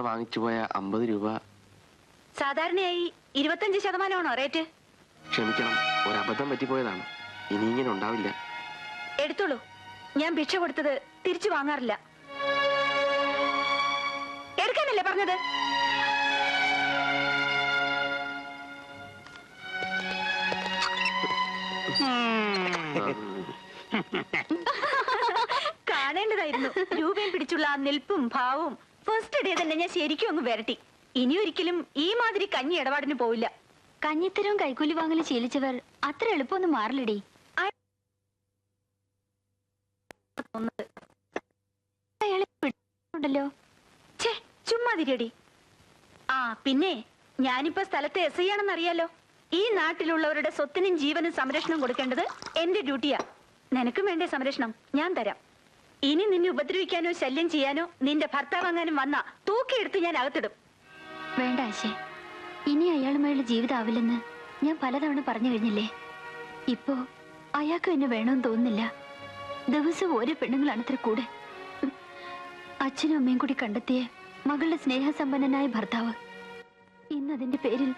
വാങ്ങിച്ചു പോയ 50 രൂപ സാധാരണയായി 25% റേറ്റ്. ക്ഷമിക്കണം, ഒരു അബദ്ധം പറ്റിപ്പോയതാണ്. ഇനി ഇങ്ങനെ ഉണ്ടാവില്ല. എടുത്തോളൂ. ഞാൻ ഭിക്ഷ കൊടുത്തത് തിരിച്ചു വാങ്ങാറില്ല. എടുക്കാനല്ലേ പറഞ്ഞത്? കാണേണ്ടതായിരുന്നു. രൂപയും പിടിച്ചുള്ള ആ നിൽപ്പും ഭാവവും ഫസ്റ്റ് ഡേ തന്നെ ഞാൻ ശരിക്കും അങ്ങ് വരട്ടി. ഇനി ഒരിക്കലും ഈ മാതിരി കഞ്ഞി ഇടപാടിന് പോവില്ല. കഞ്ഞിത്തരവും കൈക്കൂലി വാങ്ങല് ശീലിച്ചവർ അത്ര എളുപ്പമൊന്നും മാറില്ലടി. ണ്ടല്ലോ. ഛേ, ചുമ്മാതിരിയടി. ആ പിന്നെ ഞാനിപ്പോ സ്ഥലത്തെ SI ആണെന്ന് അറിയാലോ. ഈ നാട്ടിലുള്ളവരുടെ സ്വത്തിനും ജീവനും സംരക്ഷണം കൊടുക്കേണ്ടത് എന്റെ ഡ്യൂട്ടിയാ. നിനക്കും വേണ്ടേ സംരക്ഷണം? ഞാൻ തരാം. ഇനി നിന്നെ ഉപദ്രവിക്കാനോ ശല്യം ചെയ്യാനോ നിന്റെ ഭർത്താവാങ്ങാനും വന്നാ തൂക്കിയെടുത്ത് ഞാൻ അകത്തിടും. വേണ്ട ആശേ, ഇനി അയാളുമായുള്ള ജീവിതമാവില്ലെന്ന് ഞാൻ പലതവണ പറഞ്ഞു കഴിഞ്ഞില്ലേ. ഇപ്പോ അയാൾക്കും എന്നെ വേണമെന്ന് തോന്നുന്നില്ല. ദിവസവും ഓരോ പെണ്ണുങ്ങളാണത്ര കൂടെ. അച്ഛനും അമ്മയും കൂടി കണ്ടെത്തിയ മകളുടെ സ്നേഹസമ്പന്നനായ ഭർത്താവ്. ഇന്നതിന്റെ പേരിൽ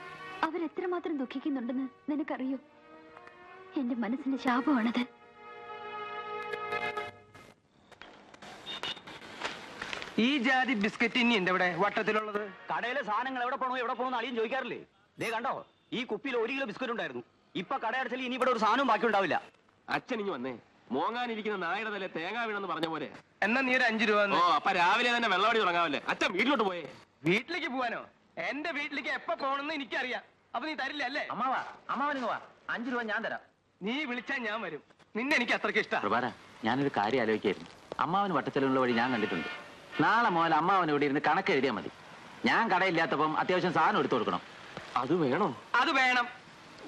അവരെത്രമാത്രം ദുഃഖിക്കുന്നുണ്ടെന്ന് നിനക്കറിയോ? എന്റെ മനസ്സിന്റെ ശാപമാണത്. ഈ ജാതി ബിസ്ക്കറ്റ് ഇനി എന്റെ ഇവിടെ വട്ടത്തിലുള്ളത്. കടയിലെ സാധനങ്ങൾ എവിടെ പോകണോ അളിയും ചോദിക്കാറില്ലേ? ദേ കണ്ടോ, ഈ കുപ്പിയിൽ 1 കിലോ ബിസ്ക്കറ്റ് ഉണ്ടായിരുന്നു. ഇപ്പൊ കടയടച്ചാൽ ഇനി ഇവിടെ ഒരു സാധനവും ബാക്കി ഉണ്ടാവില്ല. അച്ഛൻ ഇനി വന്നേ. മോങ്ങാനിരിക്കുന്ന നായുടെ തലേ തേങ്ങ വീണെന്ന് പറഞ്ഞ പോലെ. എന്നാ നീ ഒരു 5 രൂപ. ഓ, അപ്പൊ രാവിലെ തന്നെ വെള്ളവടി തുടങ്ങാവല്ലേ? അച്ഛൻ വീട്ടിലോട്ട് പോയേ. വീട്ടിലേക്ക് പോവാനോ? എന്റെ വീട്ടിലേക്ക് എപ്പോ പോകണമെന്ന് എനിക്കറിയാം. അപ്പൊ നീ തരില്ല അല്ലേ? അമ്മാവന് 5 രൂപ ഞാൻ തരാം. നീ വിളിച്ചാൽ ഞാൻ വരും. നിന്നെ എനിക്ക് അത്രയ്ക്ക് ഇഷ്ടം. പ്രഭാര, ഞാനൊരു കാര്യം ആലോചിക്കായിരുന്നു. അമ്മാവന് വട്ടത്തിലുള്ള വഴി ഞാൻ കണ്ടിട്ടുണ്ട്. നാളെ മുതൽ അമ്മാവൻ ഇവിടെ ഇരുന്ന് കണക്ക് എഴുതിയാൽ മതി. ഞാൻ കടയില്ലാത്തപ്പം അത്യാവശ്യം സാധനം എടുത്തു കൊടുക്കണം. അത് വേണോ? അത് വേണം.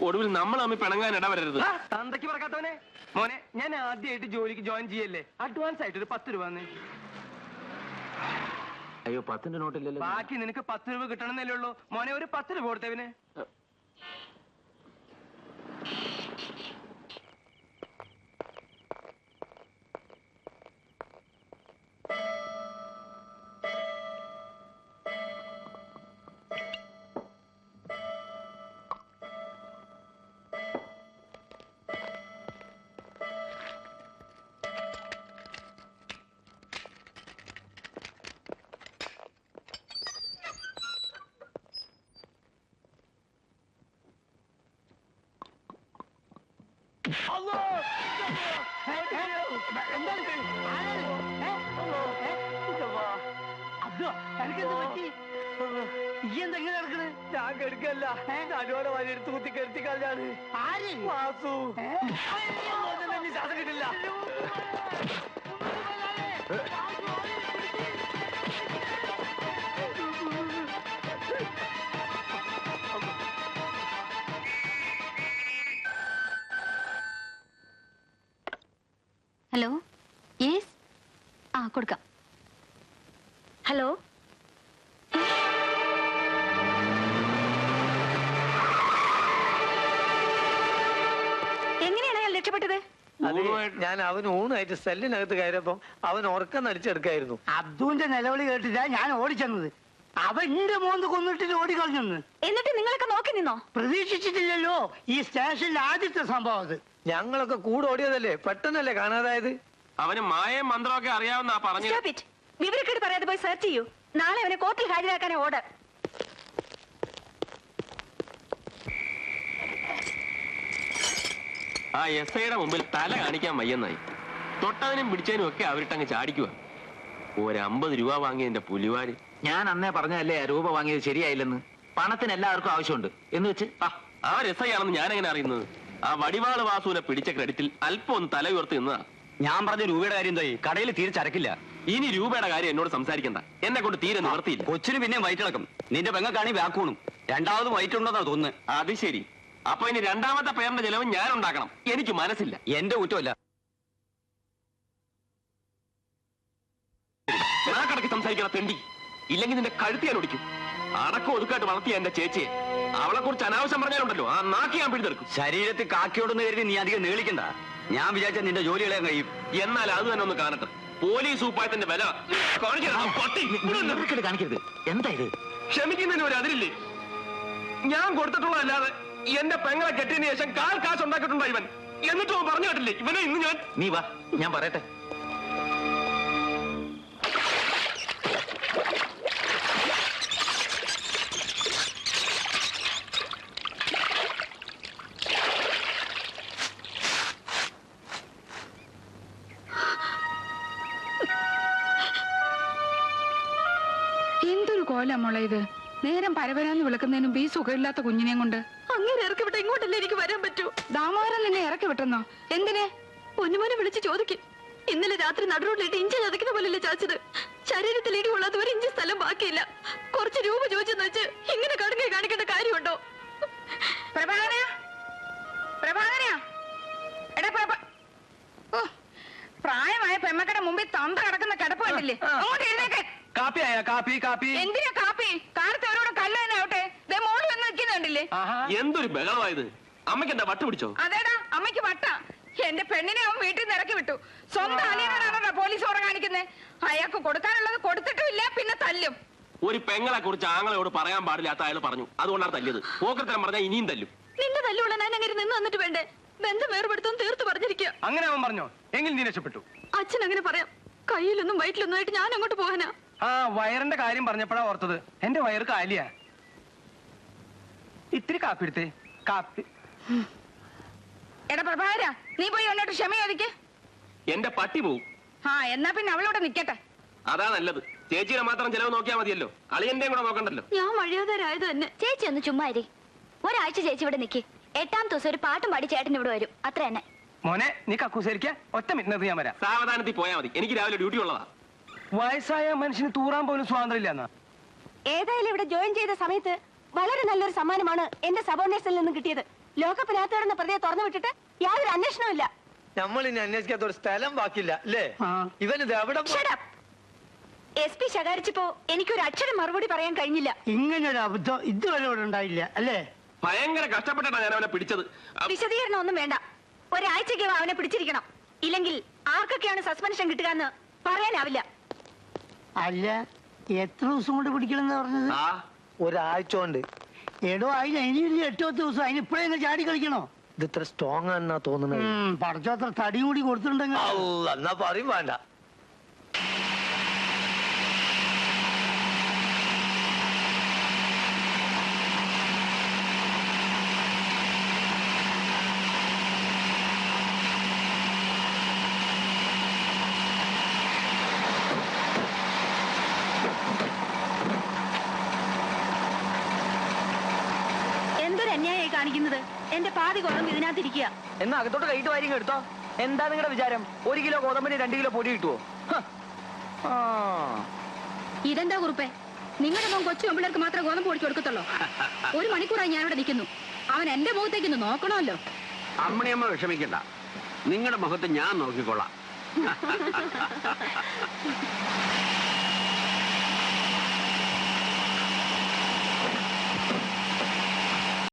ഒടുവിൽ നമ്മൾ തമ്മിൽ പിണങ്ങാൻ ഇടവരരുത്. തന്തയ്ക്ക് പറക്കാത്തവനെ. മോനെ, ഞാൻ ആദ്യമായിട്ട് ജോലിക്ക് ജോയിൻ ചെയ്യല്ലേ. അഡ്വാൻസ് ആയിട്ട് ഒരു 10 രൂപ. അയ്യോ, 10 നോട്ടില്ലല്ലോ. ബാക്കി നിനക്ക് 10 രൂപ കിട്ടണമെന്നല്ലേ ഉള്ളൂ. മോനെ, ഒരു 10 രൂപ കൊടുത്തവന്. എന്തെങ്കിലും നടക്കണ്? ഞാൻ കെടുക്കല്ല. നടുവോടെ വരെടുത്ത് കുത്തി കെടുത്തി കളഞ്ഞാണ്. വാസു ശ്വാസം കിട്ടില്ല. Hello, yes. ആ, കൊടുക്കാം. ഹലോ, എങ്ങനെയാണ് അയാൾ രക്ഷപ്പെട്ടത്? ഞാൻ അവന് ഊണായിട്ട് സെല്ലിനകത്ത് കയറിയപ്പോ അവൻ ഉറക്കം നടിച്ചെടുക്കായിരുന്നു. അബ്ദുവിന്റെ നിലവിളി കേട്ടില്ല ഞാൻ ഓടിച്ചെന്നത്. അവന്റെ മോന്ത് കൊന്നിട്ട് ഓടിക്കളഞ്ഞെന്ന്. എന്നിട്ട് നിങ്ങളൊക്കെ നോക്കി നിന്നോ? പ്രതീക്ഷിച്ചിട്ടില്ലല്ലോ ഈ സ്റ്റേഷനിൽ ആദ്യത്തെ സംഭവം അത്. ഞങ്ങളൊക്കെ കൂടെ ഓടിയതല്ലേ, പെട്ടെന്നല്ലേ കാണാതായത്. അവന് മായയും മന്ത്രമൊക്കെ അറിയാവുന്ന പറഞ്ഞു. വിവരക്കേട് പറയാതെ പോയി സെർച്ച് ചെയ്യൂ. നാളെ അവനെ കോർട്ടിൽ ഹാജരാക്കാനേ ഓർഡർ. ആ SIയുടെ മുമ്പിൽ തല കാണിക്കാൻ വയ്യെന്നായി. തൊട്ടതിനും പിടിച്ചതിനും ഒക്കെ അവരിട്ടങ്ങ് ചാടിക്കുക. ഒരു 50 രൂപ വാങ്ങിയതിന്റെ പുലിവാര്. ഞാൻ അന്നേ പറഞ്ഞതല്ലേ രൂപ വാങ്ങിയത് ശരിയായില്ലെന്ന്. പണത്തിന് എല്ലാവർക്കും ആവശ്യമുണ്ട് എന്ന് വെച്ച്. അവർ SI ആണെന്ന് ഞാൻ എങ്ങനെ അറിയുന്നത്? ആ വടിവാള് വാസുവിനെ പിടിച്ച ക്രെഡിറ്റിൽ അല്പം ഒന്ന് തല ഉയർത്തി നിന്നതാ. ഞാൻ പറഞ്ഞ രൂപയുടെ കാര്യം എന്തായി? കടയിൽ തീരെ ചരക്കില്ല. ഇനി രൂപയുടെ കാര്യം എന്നോട് സംസാരിക്കണ്ട. എന്നെ കൊണ്ട് തീരെ നിവർത്തിയില്ല. കൊച്ചിന് പിന്നെ വയറ്റിളക്കും. നിന്റെ പെങ്ങക്കാണി വ്യാക്കൂണും. രണ്ടാമത് വയറ്റുണ്ടെന്നാ തോന്നുന്നത്. അത് ശരി. അപ്പൊ ഇനി രണ്ടാമത്തെ പേരിന്റെ ചെലവ് ഞാൻ ഉണ്ടാക്കണം. എനിക്ക് മനസ്സില്ല. എന്റെ കുറ്റമല്ല. കണക്ക് സംസാരിക്കണ തെണ്ടി. ഇല്ലെങ്കിൽ നിന്റെ കഴുത്തി ഞാൻ ഒടിക്കും. അടക്കം ഒതുക്കായിട്ട് വളർത്തിയ എന്റെ ചേച്ചിയെ അവളെ കുറിച്ച് അനാവശ്യം പറഞ്ഞാലുണ്ടല്ലോ ആ നാക്കി ഞാൻ പിടിച്ചെടുക്കും. ശരീരത്തിൽ കാക്കിയോടൊന്ന് കരുതി നീ അധികം നീളിക്കണ്ട. ഞാൻ വിചാരിച്ച നിന്റെ ജോലികളെ കഴിയും. എന്നാൽ അത് തന്നെ ഒന്ന് കാണട്ടെ. പോലീസ് ഉപ്പായത്തിന്റെ വില കാണിക്കണം, പട്ടി. ഇവർക്കിത് കാണിക്കരുത്. എന്താ ഇത്? ക്ഷമിക്കുന്നതിന് ഒരു അതിരില്ലേ? ഞാൻ കൊടുത്തിട്ടുള്ളതല്ലാതെ എന്റെ പെങ്ങളെ കെട്ടിയതിനു ശേഷം കാൽ കാശ് ഉണ്ടാക്കിയിട്ടുണ്ടോ ഇവൻ? എന്നിട്ടും അവൻ പറഞ്ഞു കേട്ടില്ലേ ഇവനെ ഇന്ന് ഞാൻ. നീ വാ, ഞാൻ പറയട്ടെ. എന്തൊരു കോല മോളെ ഇത്. നേരം പരവരാന്ന് വിളിക്കുന്നതിന് മുമ്പ് ഈ സുഖമില്ലാത്ത കുഞ്ഞിനെയും കൊണ്ട് അങ്ങനെ ഇറക്കി വിട്ട ഇങ്ങോട്ടല്ലേ എനിക്ക് വരാൻ പറ്റൂ? ദാമോദരൻ നിന്നെ ഇറക്കി വിട്ടെന്നോ? എന്തിനെ? പൊന്നുമോനെ വിളിച്ച് ചോദിക്കും. ഇന്നലെ രാത്രി നടുറോഡിലിട്ട് ഇഞ്ചി ചതക്കുന്ന പോലല്ലേ ചാച്ചത്. ശരീരത്തിൽ ഇടി കൊള്ളാത്ത ഒരു ഇഞ്ചി സ്ഥലം ബാക്കിയില്ല. കുറച്ച് രൂപ ചോദിച്ചെന്ന് വെച്ച് ഇങ്ങനെ കടുങ്ങി കാണിക്കേണ്ട കാര്യമുണ്ടോ? പ്രഭാകര, പ്രഭാകര, എടാ ഓ, പ്രായമായ പെമ്മക്കടെ മുമ്പിൽ തന്ത കിടക്കുന്ന കിടപ്പ് കണ്ടില്ലേ? അങ്ങോട്ട് എഴുന്നേക്ക്. കാപ്പി ആയ കാപ്പി കാപ്പി. എന്തിനാ കാപ്പി? കാലത്ത് അവരോട് കല്ല് തന്നെ ആവട്ടെ. മോള് വന്ന് നിൽക്കുന്നുണ്ടല്ലേ? എന്തൊരു ബഹളമായത്. അമ്മയ്ക്ക് എന്താ വട്ട് പിടിച്ചോ? അതേടാ, അമ്മയ്ക്ക് വട്ട. എന്റെ പെണ്ണിനെ അവൻ വീട്ടിൽ നിന്ന് ഇറക്കി വിട്ടു. സ്വന്തം അനിയനോടാണോ പോലീസ് ഓറ കാണിക്കുന്നത്? അയാൾക്ക് കൊടുക്കാനുള്ളത് കൊടുത്തിട്ടുമില്ല, പിന്നെ തല്ലും. ഒരു പെങ്ങളെ കുറിച്ച് ആങ്ങളോട് പറയാൻ പാടില്ലാത്ത അയാൾ പറഞ്ഞു, അതുകൊണ്ടാണ് തല്ലിയത്. പോക്കത്തരം പറഞ്ഞാൽ ഇനിയും തല്ലും. നിന്റെ തല്ലുള്ള ഞാൻ അങ്ങനെ നിന്ന് വന്നിട്ട് വേണ്ടേ? ബന്ധം വേർപെടുത്താൻ തീർത്ത് പറഞ്ഞിരിക്കുക. അങ്ങനെ അവൻ പറഞ്ഞോ? എങ്കിൽ നീ രക്ഷപ്പെട്ടു. അച്ഛൻ അങ്ങനെ പറയാം. കയ്യിലൊന്നും വയറ്റിലൊന്നും ആയിട്ട് ഞാൻ അങ്ങോട്ട് പോകാനാ. ആ വയറിന്റെ കാര്യം പറഞ്ഞപ്പോഴാ ഓർത്തത്. എന്റെ വയറ് കാലിയാ. ഇത്തിരി കാപ്പി എടുത്തേ. കാപ്പി. എടാ പ്രഭാകര, നീ പോയി എന്നോട്ട് ക്ഷമ ചോദിക്ക്. എന്റെ പട്ടി പോവും. എന്നാ പിന്നെ അവളോടെ നിക്കട്ടെ. അതാ നല്ലത്. ചേച്ചിയുടെ മാത്രം ചെലവ് നോക്കിയാൽ മതിയല്ലോ, അളിയന്റെയും കൂടെ നോക്കണ്ടല്ലോ. ഞാൻ വഴിയാതാരായത് തന്നെ. ചേച്ചി ഒന്ന് ചുമ്മാ ഇരി. ഒരാഴ്ച ചേച്ചി ഇവിടെ നിൽക്കി. 8ാം ദിവസം ഒരു പാട്ടും പാടി ചേട്ടൻ ഇവിടെ വരും. അത്ര തന്നെ. മോനെ, നീ കക്കൂസരിക്ക. ഒറ്റ മിനിറ്റ് ഞാൻ വരാം. സാവധാനത്തിൽ പോയാൽ മതി. എനിക്ക് രാവിലെ ഡ്യൂട്ടി ഉള്ളതാ. വയസ്സായ മനുഷ്യന് തൂറാൻ പോലും സ്വാതന്ത്ര്യം ഇല്ലെന്നാ. ഏതായാലും ഇവിടെ ജോയിൻ ചെയ്ത സമയത്ത് വളരെ നല്ലൊരു സമ്മാനമാണ് എന്റെ സബോർഡിനേറ്റ്സിൽ നിന്നും കിട്ടിയത്. ലോകപ്പിനകത്ത് കിടന്ന പ്രതിയെ തുറന്നു വിട്ടിട്ട് യാതൊരു അന്വേഷണവും ഇല്ല. നമ്മൾ ഇനി അന്വേഷിക്കാത്ത ഒരു സ്ഥലം ബാക്കിയില്ല അല്ലേ? ഇവനിത് എവിടെ SP ശകാരിച്ചപ്പോ എനിക്കൊരു അക്ഷരം മറുപടി പറയാൻ കഴിഞ്ഞില്ല. ഇങ്ങനൊരു അബദ്ധം ഇതുവരെ ഇവിടെ ഉണ്ടായില്ല അല്ലേ? ഭയങ്കര കഷ്ടപ്പെട്ടിട്ടാണ് ഞാൻ അവനെ പിടിച്ചത്. വിശദീകരണം ഒന്നും വേണ്ട. ഒരാഴ്ചയ്ക്ക് അവനെ പിടിച്ചിരിക്കണം. ഇല്ലെങ്കിൽ ആർക്കൊക്കെയാണ് സസ്പെൻഷൻ കിട്ടുക എന്ന് പറയാനാവില്ല. അല്ല, എത്ര ദിവസം കൊണ്ട് പിടിക്കണമെന്ന് പറഞ്ഞത്? ഒരാഴ്ച കൊണ്ട്. എടോ, അതിന് ഇനിയൊരു 8 ദിവസം. അതിന് ഇപ്പഴേ ചാടി കളിക്കണോ? ഇത് ഇത്ര സ്ട്രോങ് ആണെന്നാ തോന്നുന്നത്. പടച്ചോത്ര തടിയും കൂടി കൊടുത്തിട്ടുണ്ടെങ്കിൽ എന്നാ പറയും വേണ്ട. എന്തൊരു അന്യായമായി കാണിക്കുന്നത്. എന്റെ പാതി ഗോതമ്പ് ഇതിനകത്തിരിക്കുക. എന്നാ അകത്തോട്ട് കൈയിട്ട് വാരിങ്ങ് എടുത്തോ. എന്താ നിങ്ങളുടെ വിചാരം? 1 കിലോ ഗോതമ്പിന് 2 കിലോ പൊടി കിട്ടുവോ? ഇതെന്താ കുറുപ്പേ? നിങ്ങളുടെ മോൻ കൊച്ചു പെമ്പിള്ളേർക്ക് മാത്രമേ ഗോതമ്പ് പൊടിച്ചു കൊടുക്കത്തുള്ളൂ. 1 മണിക്കൂറായി ഞാനിവിടെ നിൽക്കുന്നു. അവൻ എന്റെ മുഖത്തേക്ക് ഒന്ന് നോക്കണമല്ലോ. അമ്മണിയമ്മ വിഷമിക്കണ്ട, നിങ്ങളുടെ മുഖത്ത് ഞാൻ നോക്കിക്കൊള്ളാം.